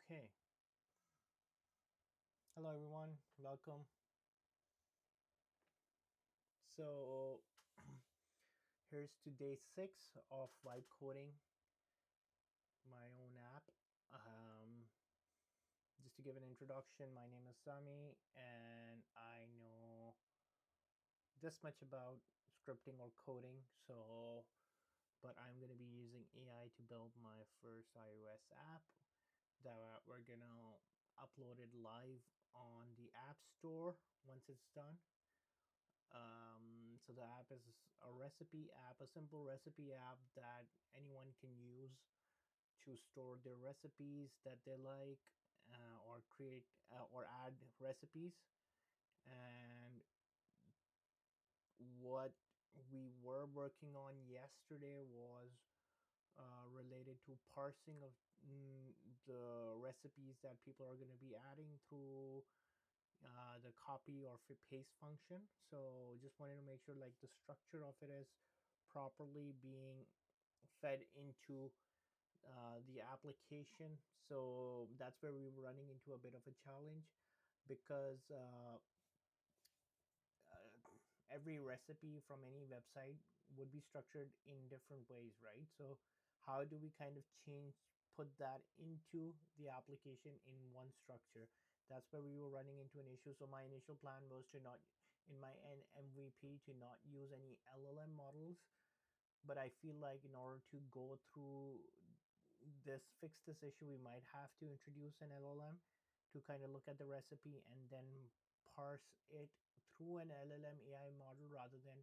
Okay. Hello, everyone. Welcome. So, here's to day 6 of vibe coding my own app. Um, just to give an introduction, my name is Sami, and I know this much about scripting or coding. But I'm going to be using AI to build my first iOS app that we're going to upload it live on the App Store once it's done. So the app is a recipe app, a simple recipe app that anyone can use to store their recipes that they like, or create or add recipes. And what we were working on yesterday was related to parsing of the recipes that people are going to be adding through the copy or paste function. So just wanted to make sure like the structure of it is properly being fed into the application. So that's where we were running into a bit of a challenge because every recipe from any website would be structured in different ways, right? So how do we kind of put that into the application in one structure? That's where we were running into an issue. So my initial plan was to not, in my MVP, to not use any LLM models, but I feel like in order to go through fix this issue, we might have to introduce an LLM to kind of look at the recipe and then parse it through an LLM AI model rather than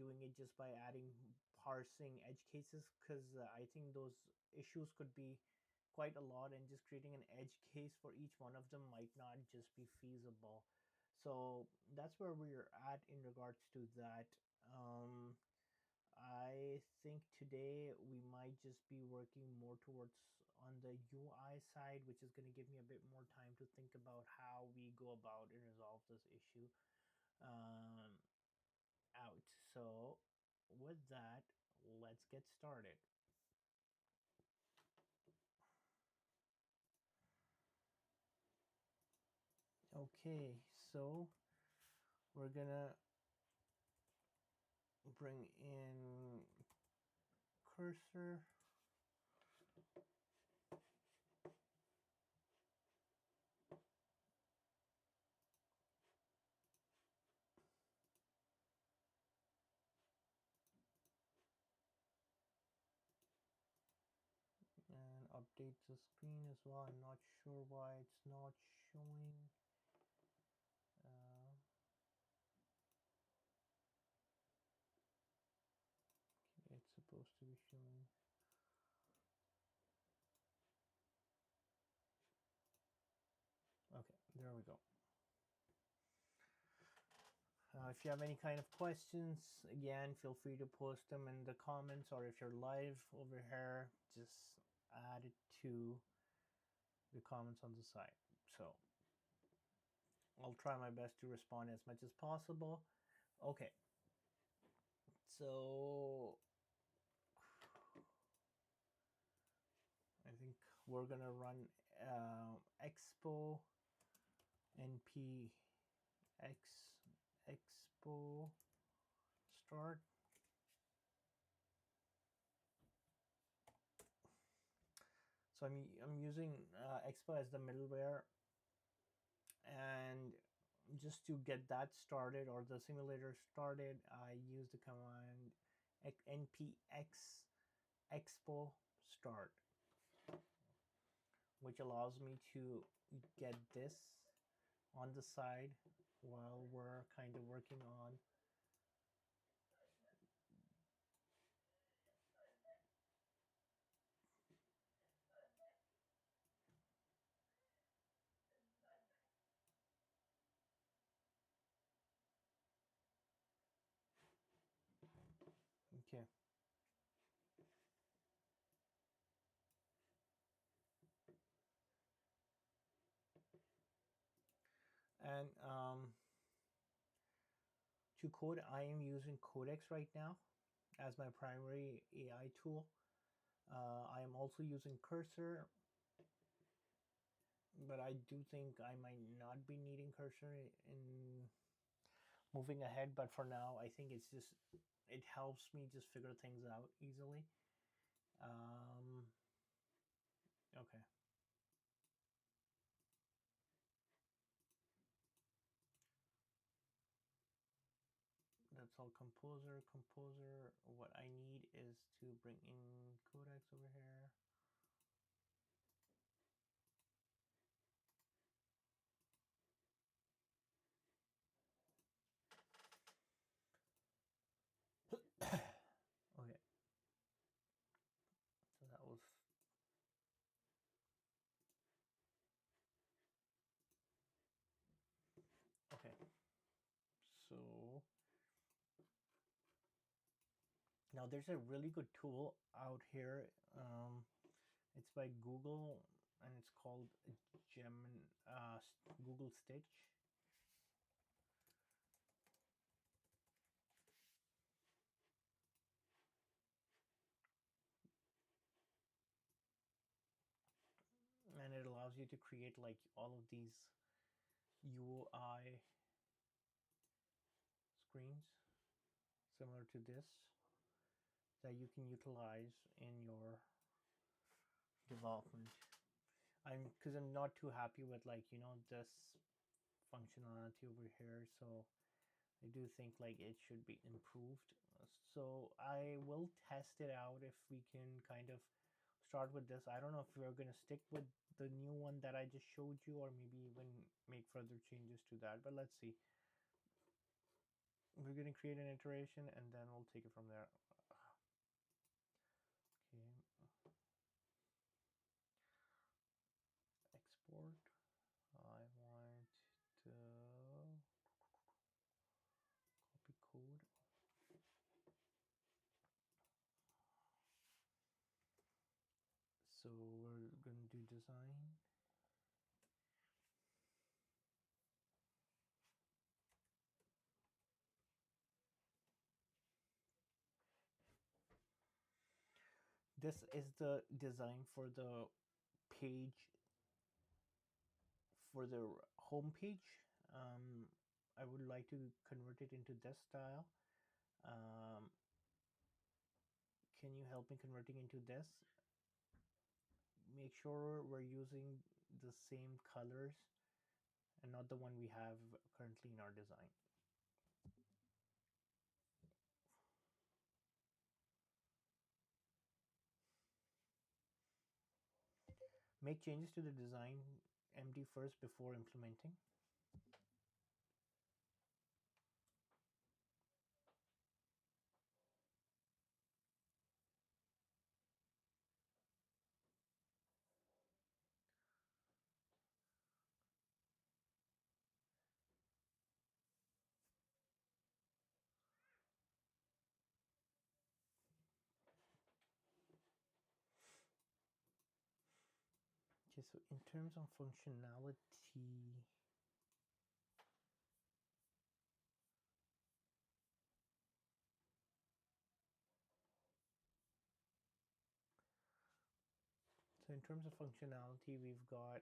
doing it just by adding parsing edge cases, because I think those issues could be quite a lot, and just creating an edge case for each one of them might not just be feasible. So that's where we're at in regards to that. um, I think today we might just be working more towards on the UI side, which is going to give me a bit more time to think about how we go about and resolve this issue um, out. So, with that, let's get started. Okay, so we're gonna bring in Cursor. And update the screen as well. I'm not sure why it's not showing. Uh, it's supposed to be showing. Okay, there we go. If you have any kind of questions, again, feel free to post them in the comments, or if you're live over here, just add it to the comments on the side. So I'll try my best to respond as much as possible. Okay, so I think we're gonna run expo np expo start. So I'm using expo as the middleware, and just to get that started, or the simulator started, I use the command npx expo start, which allows me to get this on the side while we're kind of working on. Okay. And to code, I am using Codex right now as my primary AI tool. I am also using Cursor but I do think I might not be needing cursor in moving ahead. But for now, I think it's just, it helps me just figure things out easily. Um, okay. That's all composer. Composer, what I need is to bring in codex over here. Okay, so that was, okay. So now there's a really good tool out here. It's by Google, and it's called Gem Google Stitch. And it allows you to create like all of these UI screens similar to this that you can utilize in your development. Because I'm not too happy with, like, you know, this functionality over here, so I do think like it should be improved. So I will test it out if we can kind of start with this. I don't know if we're going to stick with the new one that I just showed you, or maybe even make further changes to that, but let's see. We're going to create an iteration and then we'll take it from there. Okay, export. I want to copy code. So we're going to do design. This is the design for the page, for the home page. I would like to convert it into this style. Um, can you help me converting into this? Make sure we're using the same colors and not the one we have currently in our design. Make changes to the design MD first before implementing. Okay, so in terms of functionality, we've got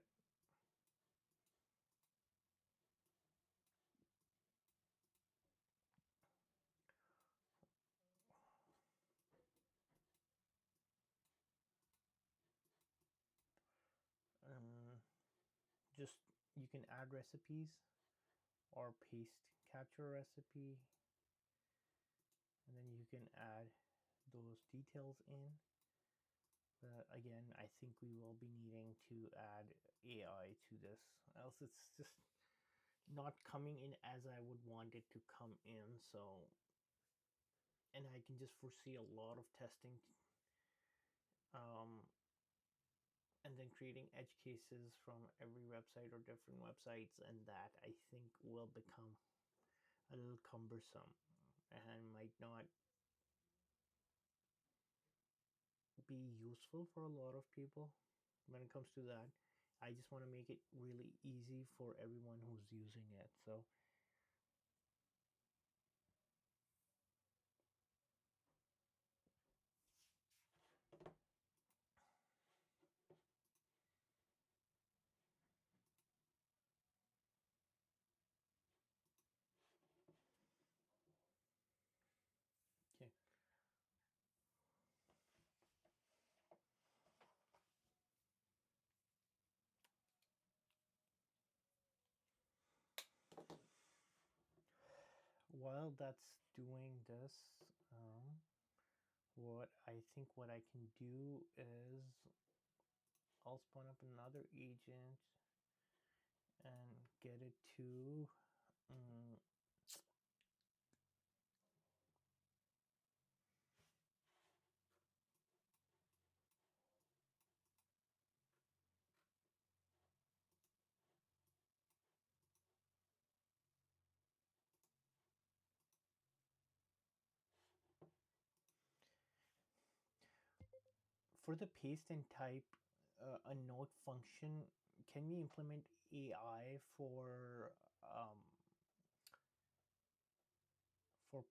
just, you can add recipes or paste capture recipe, and then you can add those details in. But again, I think we will be needing to add AI to this, else it's just not coming in as I would want it to come in. So, and I can just foresee a lot of testing, and then creating edge cases from every website or different websites, and that I think will become a little cumbersome and might not be useful for a lot of people when it comes to that. I just want to make it really easy for everyone who's using it. So while that's doing this, what I can do is I'll spawn up another agent and get it to for the paste and type a note function. Can we implement AI for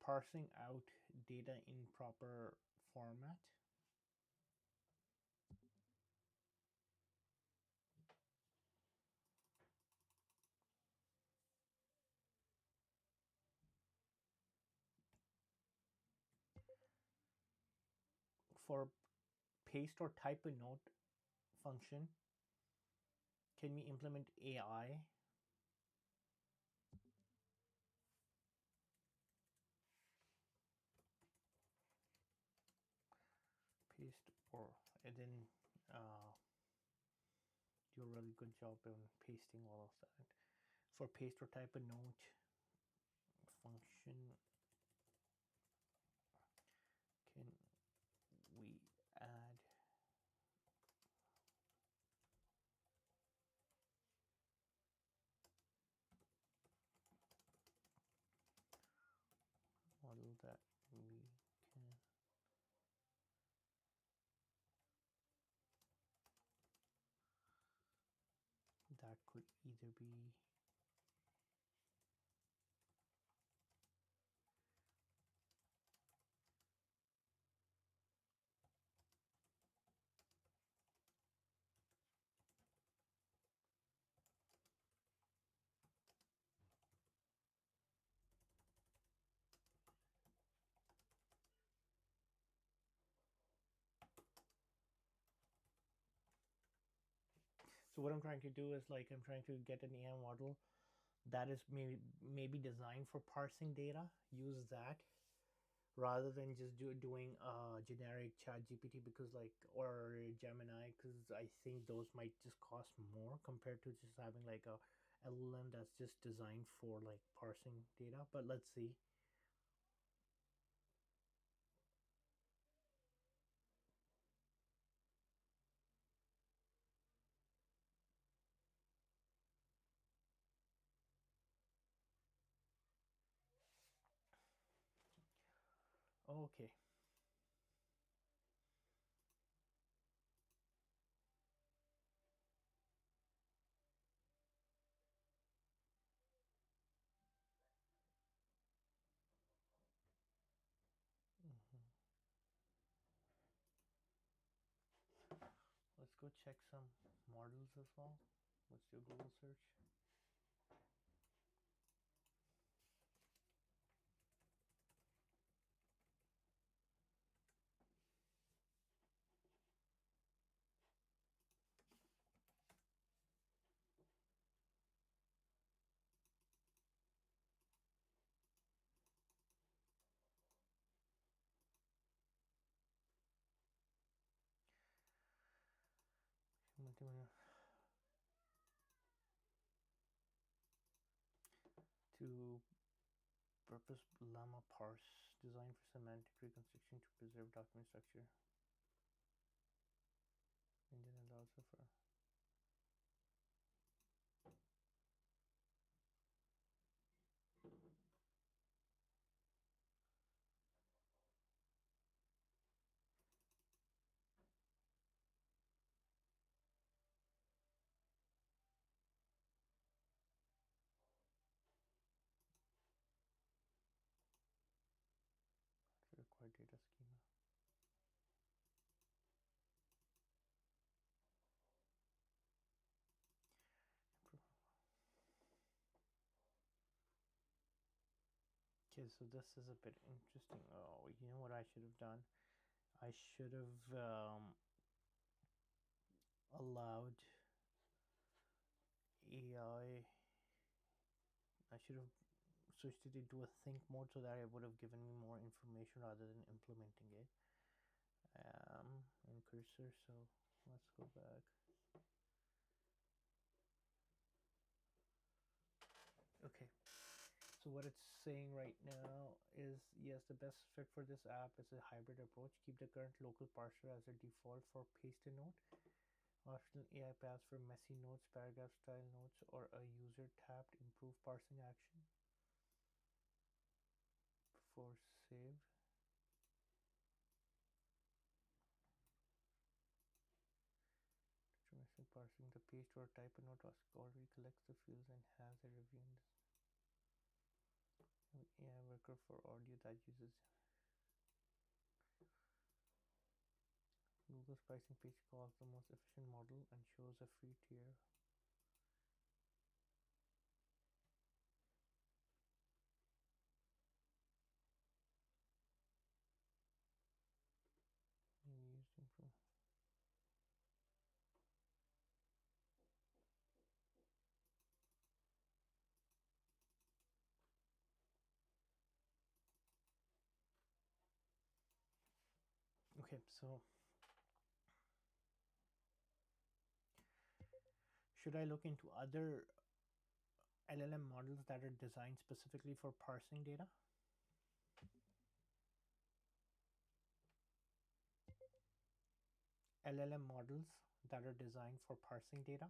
parsing out data in proper format? For paste or type a note function, can we implement AI? Paste or and then do a really good job on pasting all of that. For paste or type a note function, can we add model that we can that could either be so what I'm trying to do is like I'm trying to get an AI model that is maybe designed for parsing data. Use that rather than just doing generic chat GPT, because like, or Gemini, because I think those might just cost more compared to just having like a LLM that's just designed for like parsing data. But let's see. Okay. Mhm. Let's go check some models as well. What's your Google search? To purpose llama parse designed for semantic reconstruction to preserve document structure, and then allows for required data schema. Okay, so this is a bit interesting. Oh, you know what I should have done? I should have allowed AI. I should have switched it into a think mode so that it would have given me more information rather than implementing it in Cursor. So let's go back. Okay, so what it's saying right now is, yes, the best fit for this app is a hybrid approach. Keep the current local parser as a default for paste a note. Optional AI paths for messy notes, paragraph style notes, or a user tapped improve parsing action before save. Parsing the paste or type a note already collects the fields and has a review in this. An AI worker for audio that uses Google's pricing page calls the most efficient model and shows a free tier. Used improve. Okay, so should I look into other LLM models that are designed specifically for parsing data? LLM models that are designed for parsing data?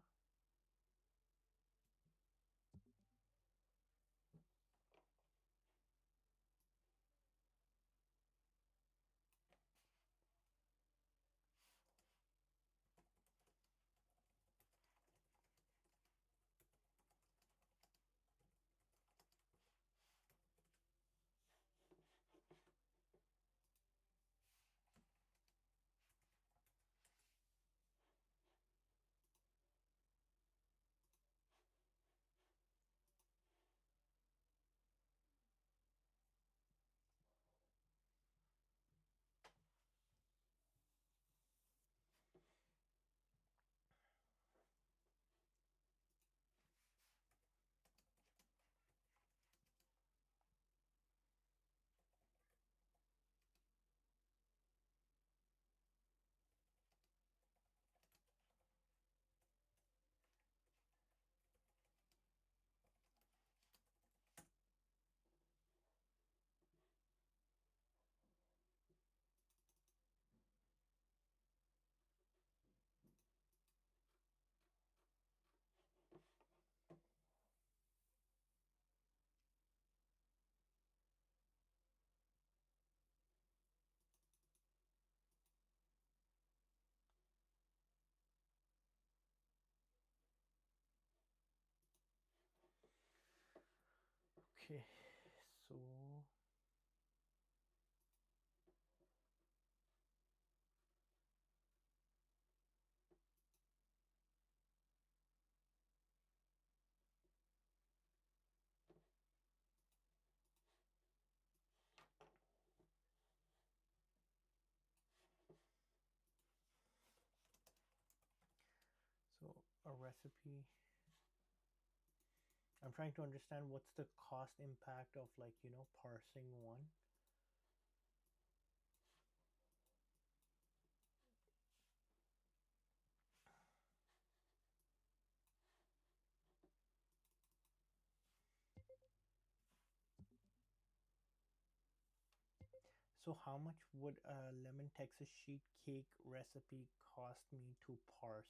Okay, so a recipe. I'm trying to understand what's the cost impact of, like, parsing one. So how much would a lemon Texas sheet cake recipe cost me to parse?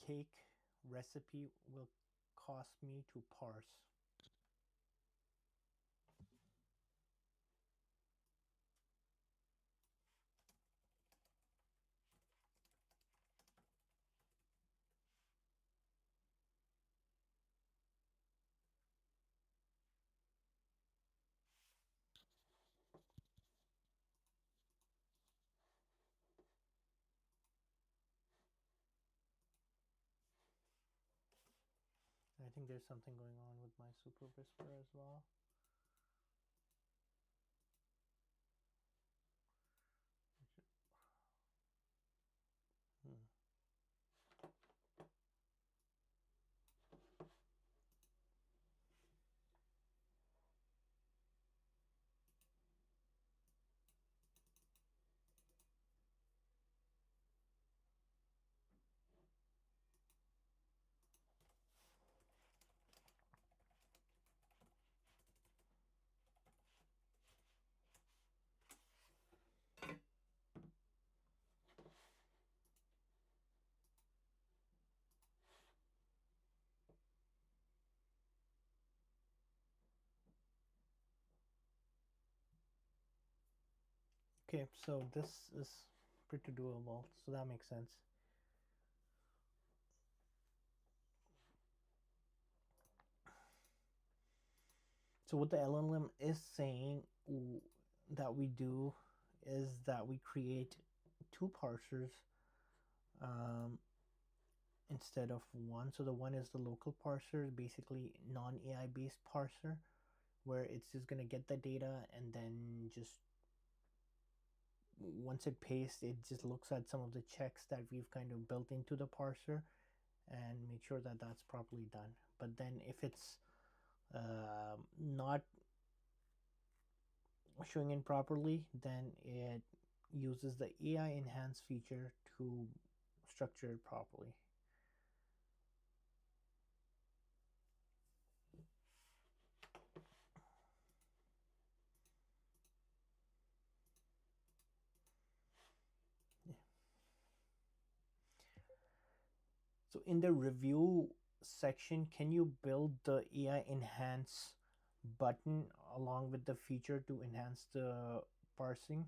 Cake recipe will cost me to parse. I think there's something going on with my Super Whisper as well. Okay, so this is pretty doable, so that makes sense. So what the LLM is saying that we do is that we create two parsers um, instead of one. So the one is the local parser, basically non-AI based parser, where it's just going to get the data and then just once it pastes, it just looks at some of the checks that we've kind of built into the parser and make sure that that's properly done. But then if it's not showing in properly, then it uses the AI enhance feature to structure it properly. Yeah. So in the review section, can you build the AI enhance button along with the feature to enhance the parsing?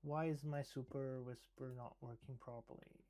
Why is my super whisper not working properly?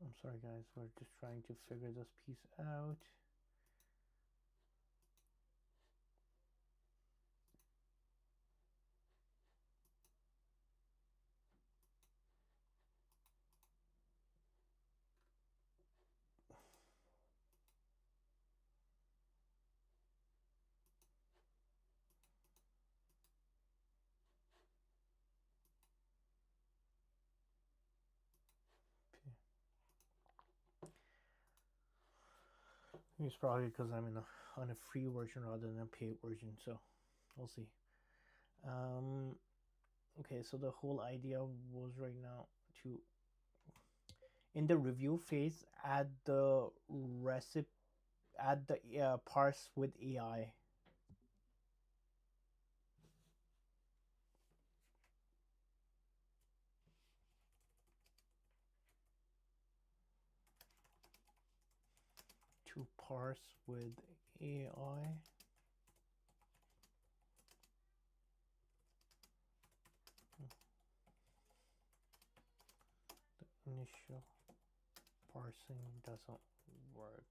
I'm sorry guys, we're just trying to figure this piece out. It's probably because I'm on a free version rather than a paid version, so we'll see. Um, okay, so the whole idea was right now to, in the review phase, add the recipe, add the parse with AI. To parse with AI. The initial parsing doesn't work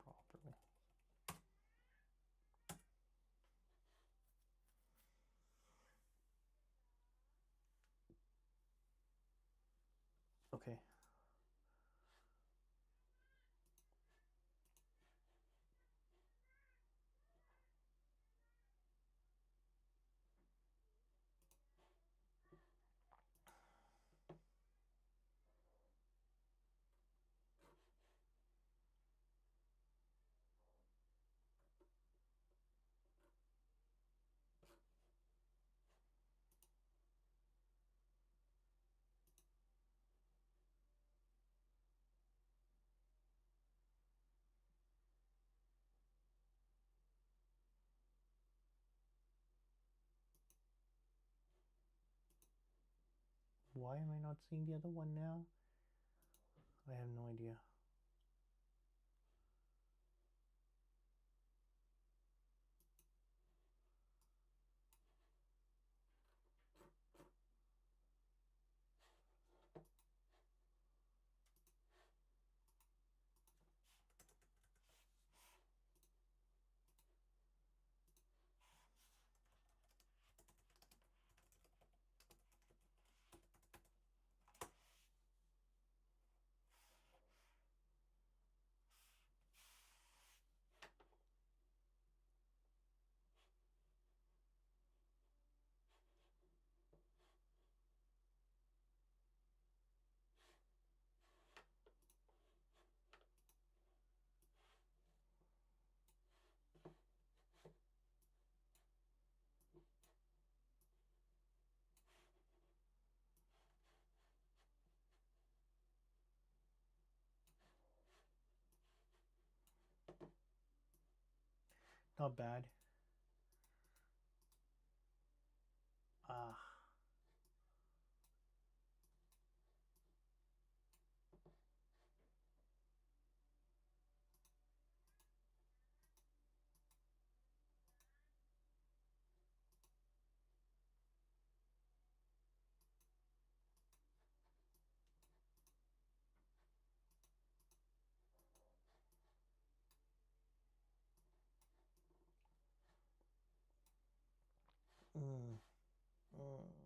properly. Okay. Why am I not seeing the other one now? I have no idea. Not bad. Ah. Mm. Mm.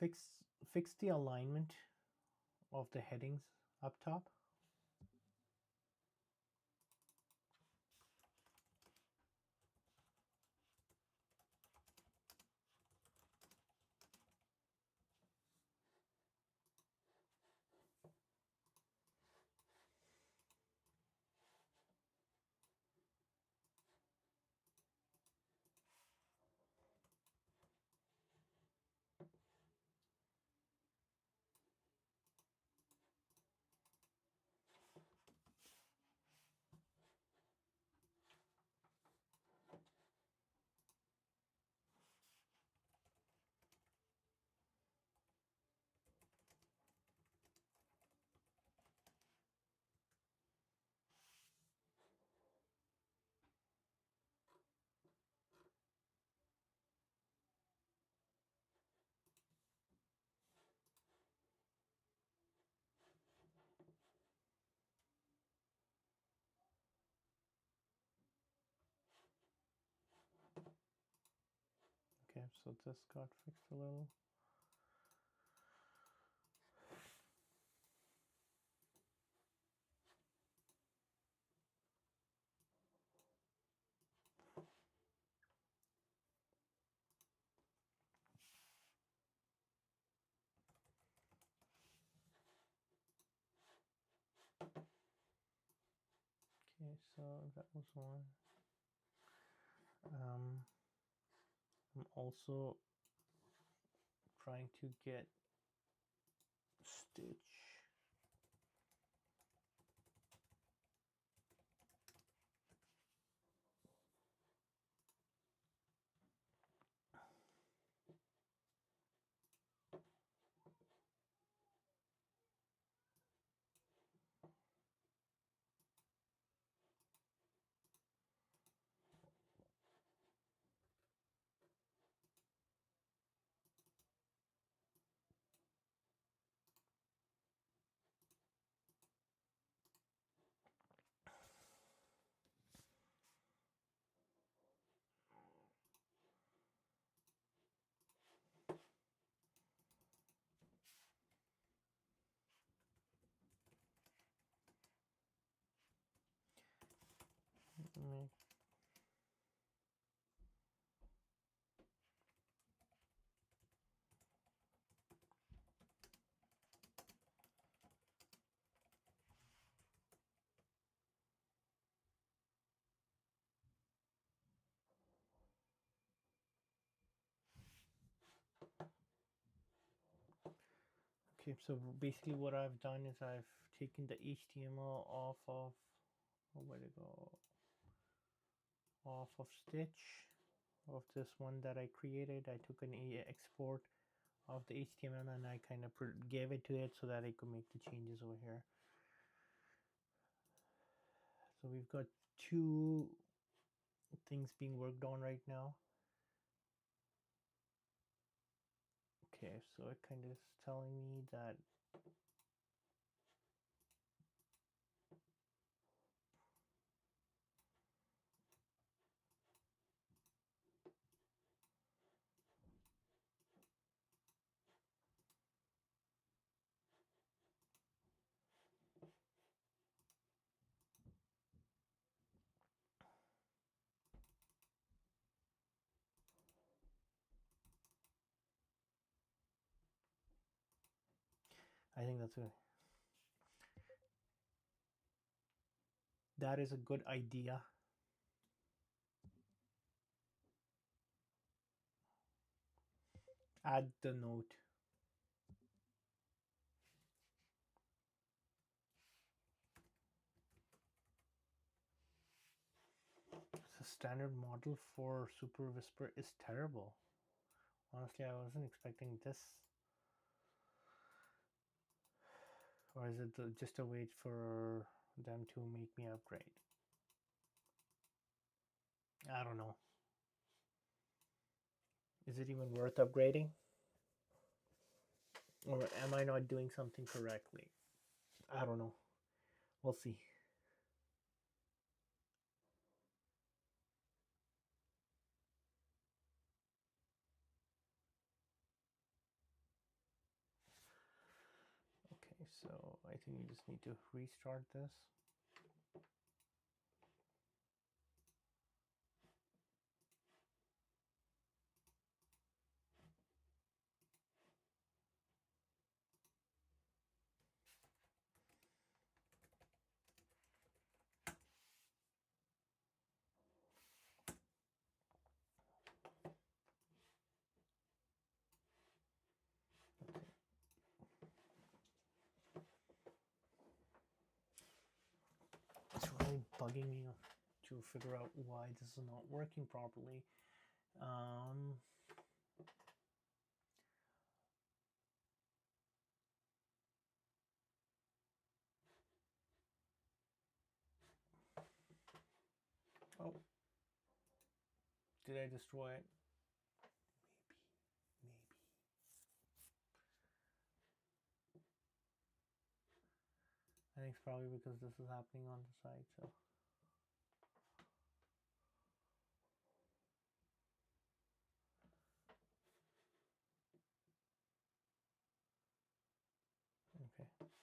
Fix fix the alignment of the headings up top. Okay, so this got fixed a little. Okay, so that was one. I'm also trying to get stitch. Okay, so basically what I've done is I've taken the HTML off of, oh, where'd it go? Off of Stitch, of this one that I created. I took an export of the HTML and I kind of gave it to it so that I could make the changes over here. So we've got two things being worked on right now. Okay, so it kind of is telling me that I think that is a good idea. Add the note. The standard model for Super Whisper is terrible. Honestly, I wasn't expecting this. Or is it just a wait for them to make me upgrade? I don't know. Is it even worth upgrading? Or am I not doing something correctly? I don't know. We'll see. Okay, so I think you just need to restart this. It's really bugging me to figure out why this is not working properly. Oh, did I destroy it? Maybe. I think it's probably because this is happening on the side, so. Okay. Okay.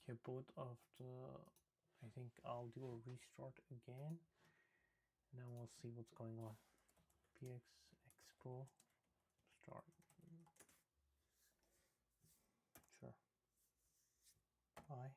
Okay, both of the, I think I'll do a restart again, and then we'll see what's going on. PX Expo start. Sure. Bye.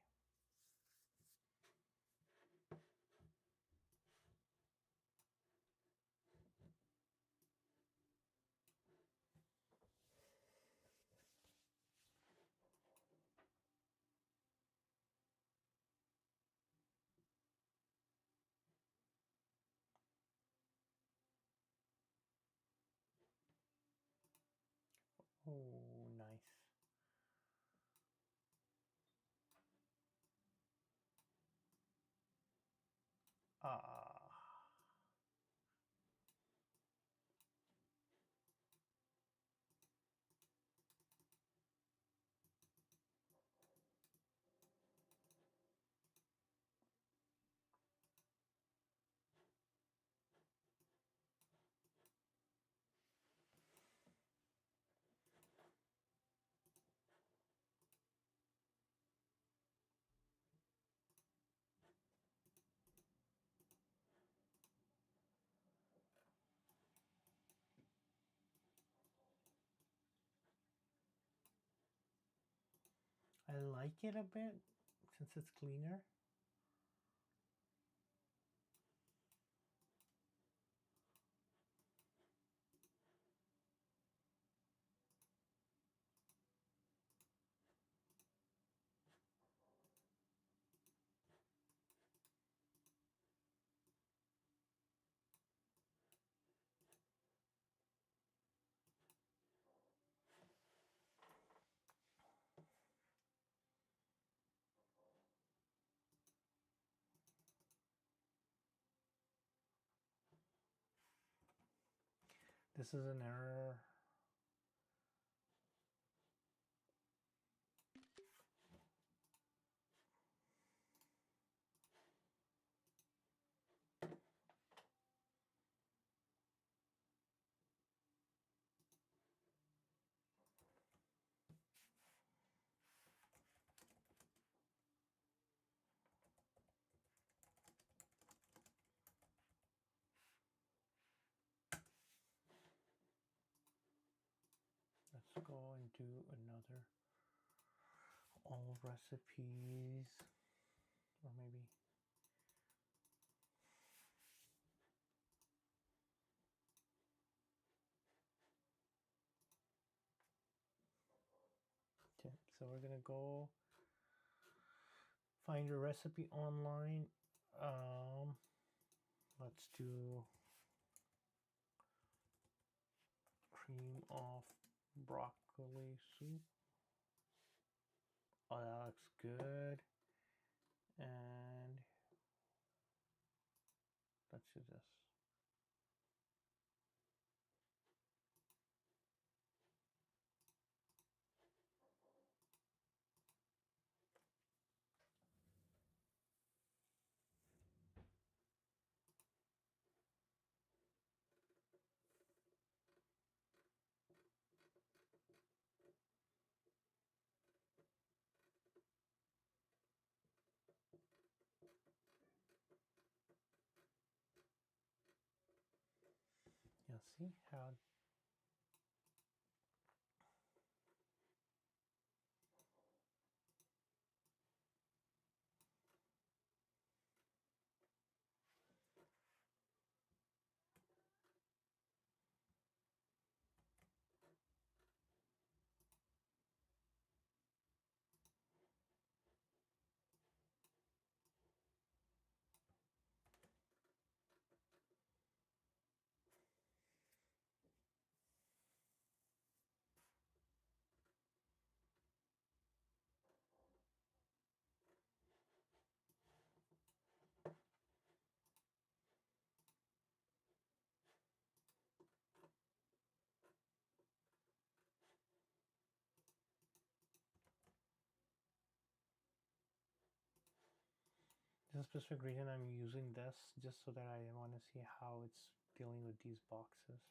I like it a bit since it's cleaner. This is an error. Let's go and do another all recipes, or maybe okay. So we're gonna go find a recipe online. Let's do cream of broccoli soup. Oh, that looks good. And let's do this. You'll see how the specific reason I'm using this just so that I want to see how it's dealing with these boxes.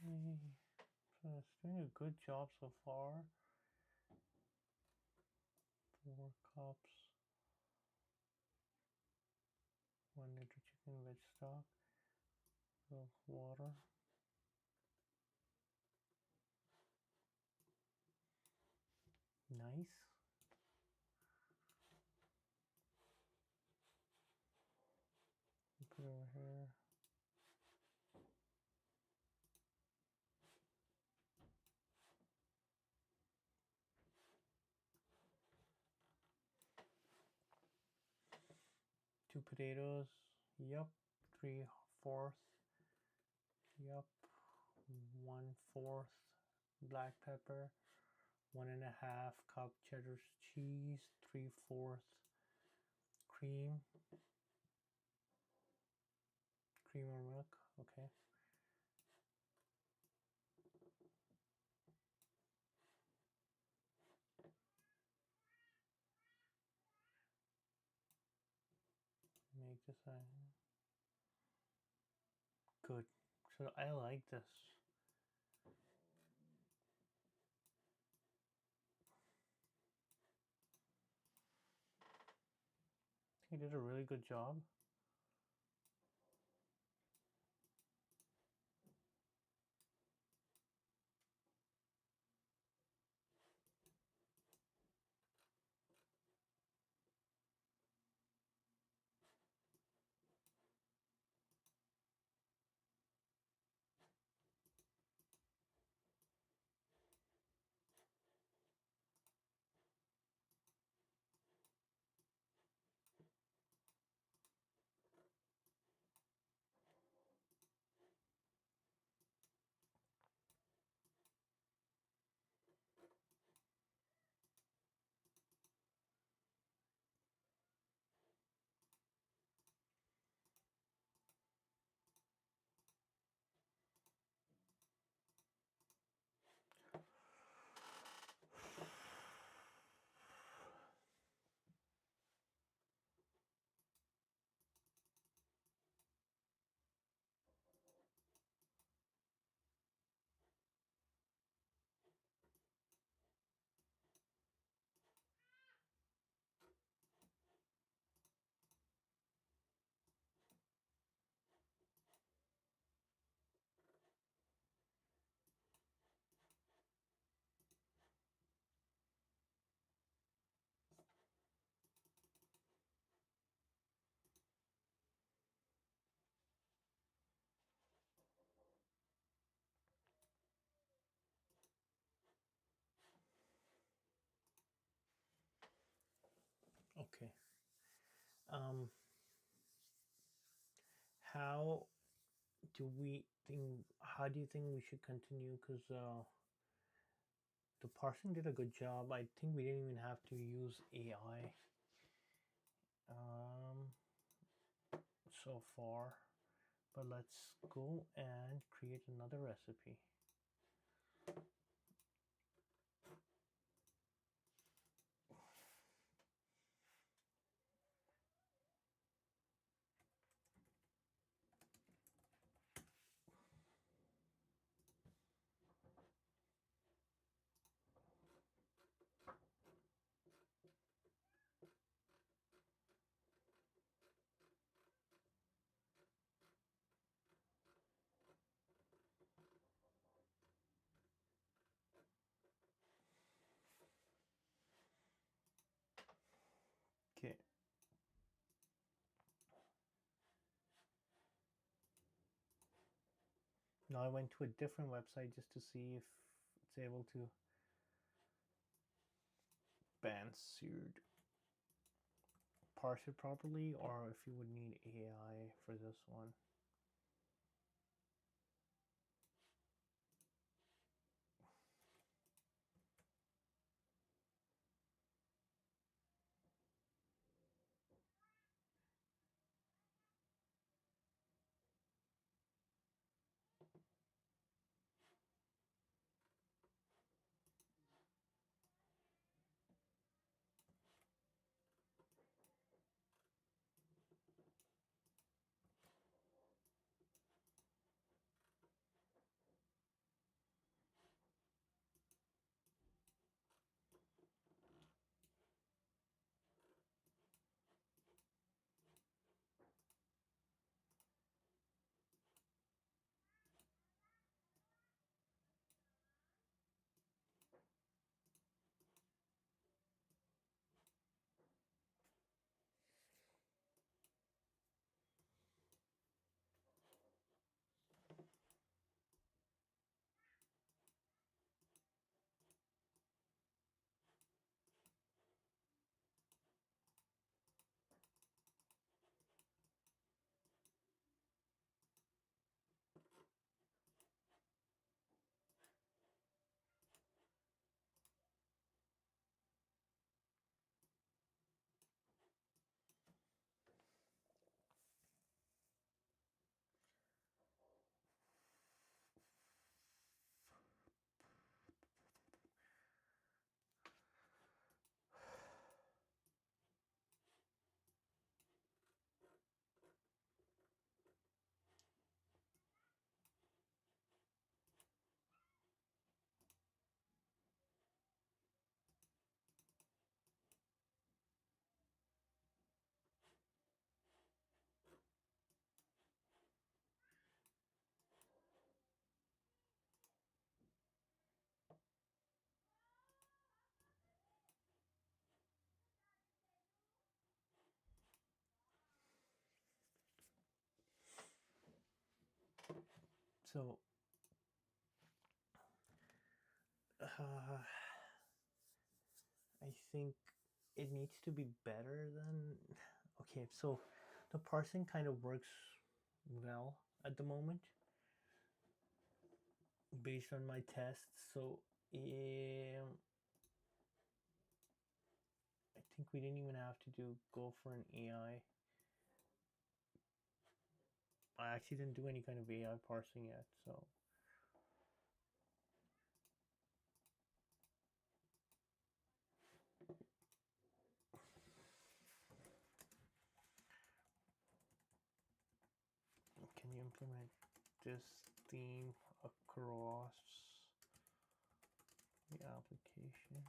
Okay. So it's doing a good job so far. 4 cups, 1 liter chicken veg stock of water. nice. Put it over here. Two potatoes. Yup. 3/4. Yup. 1/4 black pepper. 1.5 cup cheddar cheese. 3/4 cream. Cream or milk. Okay. Make this good. So I like this. He did a really good job. Okay. Um, how how do you think we should continue? Because the parsing did a good job. I think we didn't even have to use AI so far. But let's go and create another recipe. Okay. Now I went to a different website just to see if it's able to seared parse it properly, or if you would need AI for this one. So I think it needs to be better than. Okay, so the parsing kind of works well at the moment based on my tests. So I think we didn't even have to go for an AI. I actually didn't do any kind of AI parsing yet, so can you implement this theme across the application?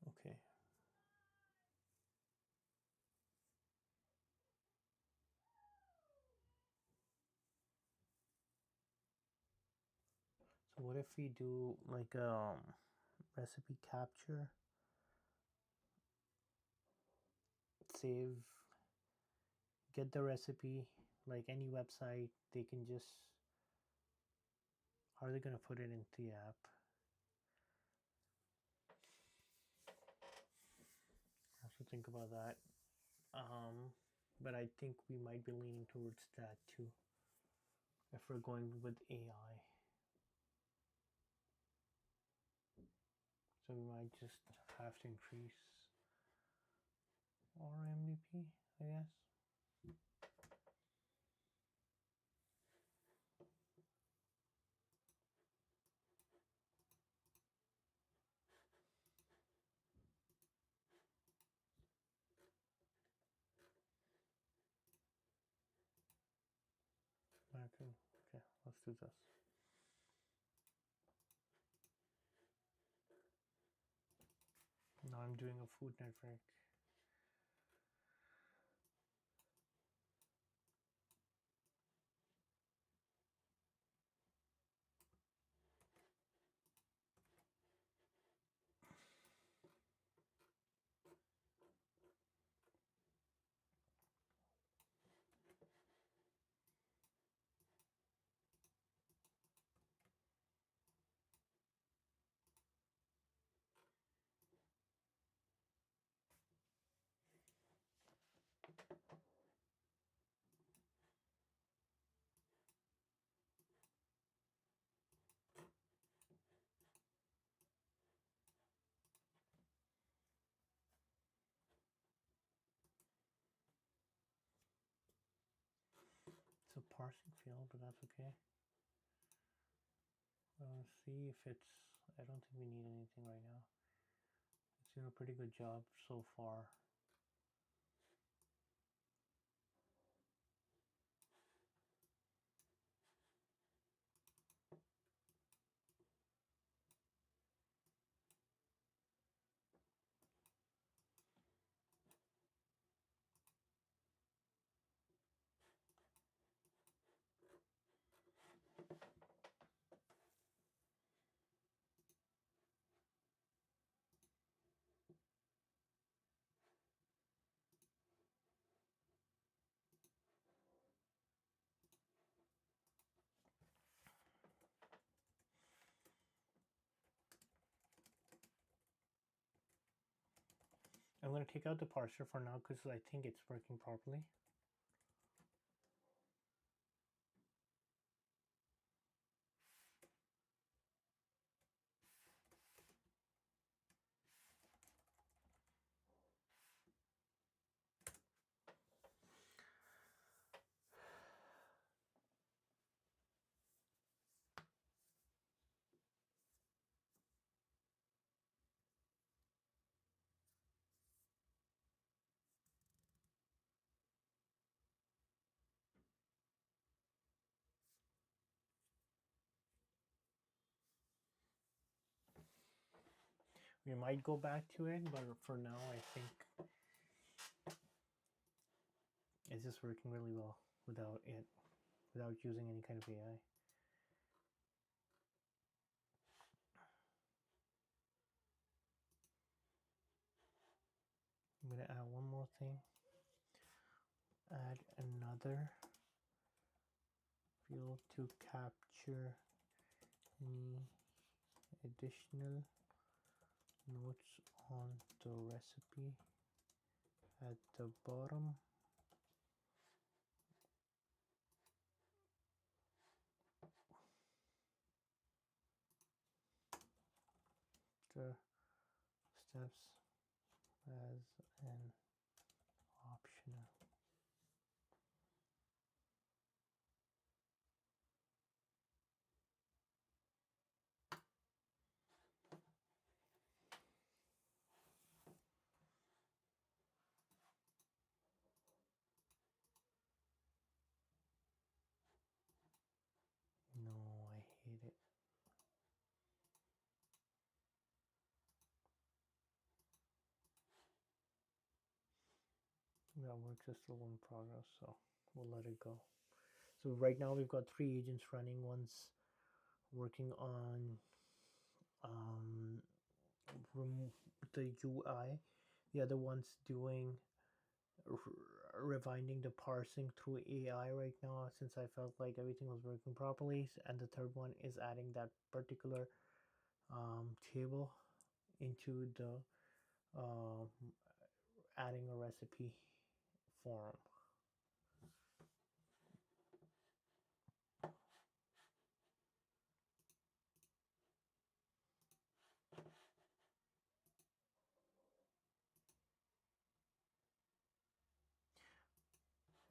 Okay. So what if we do like recipe capture, save, get the recipe, like any website, they can just, how are they gonna put it into the app? I have to think about that. But I think we might be leaning towards that too if we're going with AI. So we might just have to increase our MVP, I guess. Okay, let's do this. Now I'm doing a food network. So parsing failed, but that's okay. See if it's, I don't think we need anything right now. It's doing a pretty good job so far. I'm going to take out the parser for now because I think it's working properly. We might go back to it, but for now, I think it's just working really well without using any kind of AI. I'm gonna add one more thing. Add another field to capture any additional notes on the recipe at the bottom. The steps as an optional. No, I hate it. That work is still in progress, so we'll let it go. So right now we've got 3 agents running. One's working on the UI. The other one's doing rewinding the parsing through AI right now, since I felt like everything was working properly. And the third one is adding that particular table into the adding a recipe form.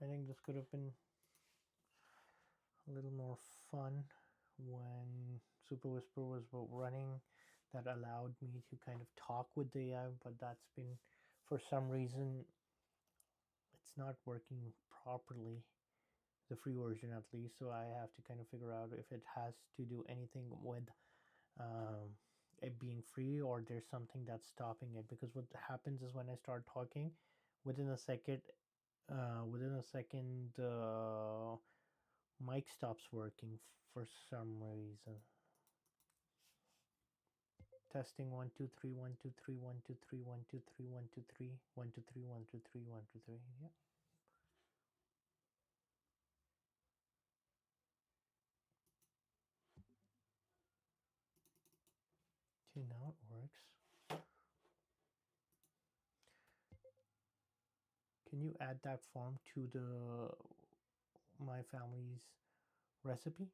I think this could have been a little more fun when Super Whisper was running. That allowed me to kind of talk with the AI, but that's been, for some reason, it's not working properly, the free version at least. So I have to kind of figure out if it has to do anything with it being free, or there's something that's stopping it. Because what happens is when I start talking, within a second, mic stops working for some reason. Testing 1 2 3 1 2 3 1 2 3 1 2 3 1 2 3 1 2 3 1 2 3 1 2 3. Yeah. Okay, now it works. Can you add that form to the my family's recipe?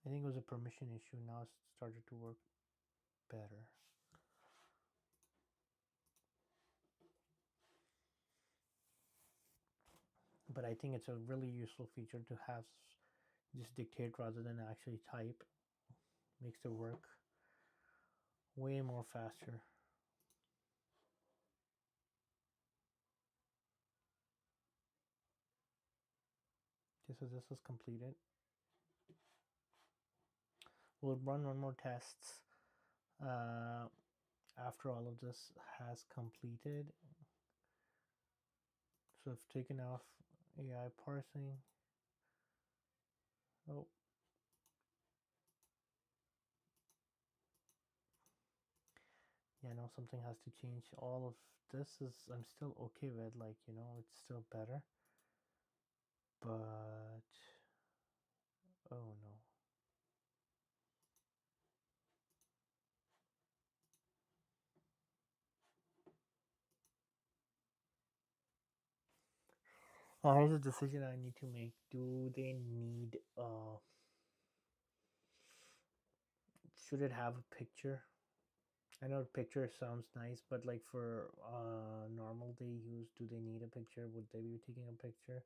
I think it was a permission issue. Now it's started to work better. But I think it's a really useful feature to have just dictate rather than actually type. Makes the work way more faster. Okay, so this is completed. We'll run one more test after all of this has completed. So I've taken off AI parsing. Oh, yeah, no, something has to change. All of this is, I'm still okay with, like, it's still better. But, oh no. Here's a decision I need to make. Do they need, should it have a picture? I know picture sounds nice, but like for normal day use, do they need a picture? Would they be taking a picture?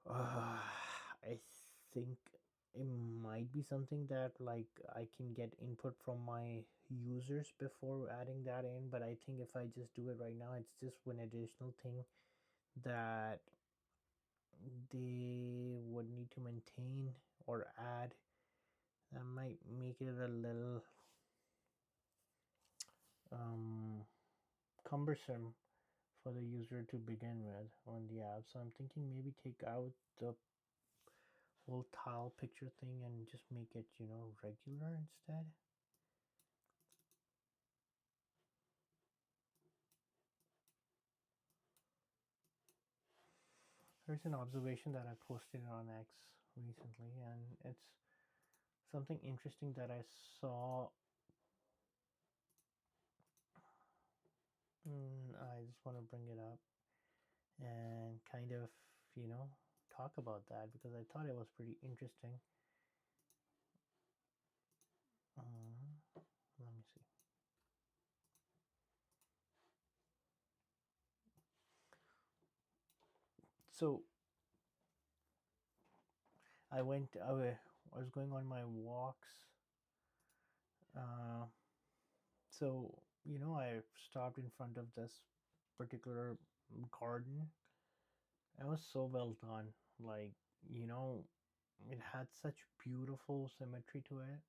I think it might be something that, like, I can get input from my users before adding that in. But I think if I just do it right now, it's just one additional thing that they would need to maintain or add. That might make it a little um, cumbersome for the user to begin with on the app. So I'm thinking maybe take out the whole tile picture thing and just make it, regular instead. There's an observation that I posted on X recently, and it's something interesting that I saw. I just want to bring it up and kind of, talk about that because I thought it was pretty interesting. Let me see. So I was going on my walks. Uh, so, I stopped in front of this particular garden. It was so well done. Like, you know, it had such beautiful symmetry to it.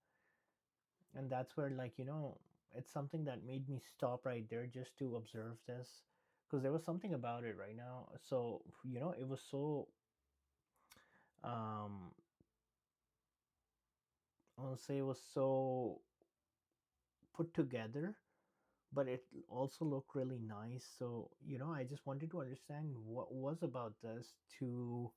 And that's where, like, it's something that made me stop right there just to observe this. Because there was something about it right now. So, it was so, um, I'll say it was so put together, but it also looked really nice. So, I just wanted to understand what was about this to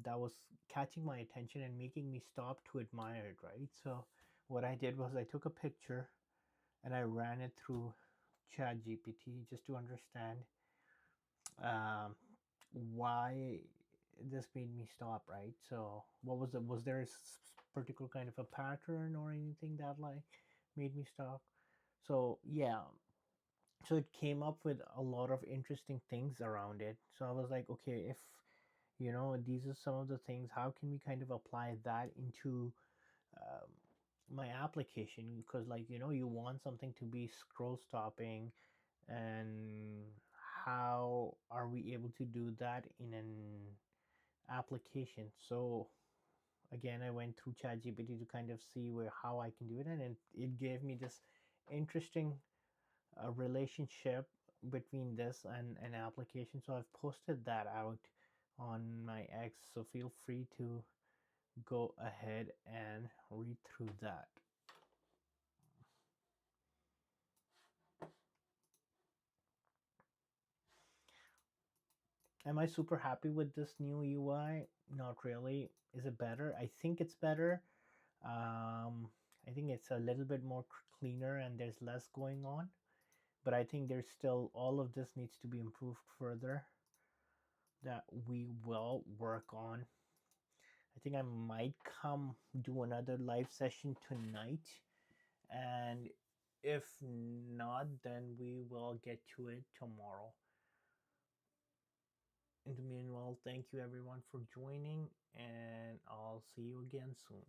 that was catching my attention and making me stop to admire it, right? So, what I did was I took a picture and I ran it through ChatGPT just to understand um, why this made me stop, right? So, what was it? Was there a particular kind of a pattern or anything that like made me stop? So, yeah, so it came up with a lot of interesting things around it. So I was like, okay, if these are some of the things, how can we kind of apply that into um, my application? Because like you want something to be scroll stopping, and how are we able to do that in an application? So again, I went through ChatGPT to kind of see where how I can do it, and it gave me this interesting a relationship between this and an application. So I've posted that out on my X. So feel free to go ahead and read through that. Am I super happy with this new UI? Not really. Is it better? I think it's better. I think it's a little bit more cleaner and there's less going on. But I think there's still all of this needs to be improved further that we will work on. I think I might come do another live session tonight. And if not, then we will get to it tomorrow. In the meanwhile, thank you everyone for joining, and I'll see you again soon.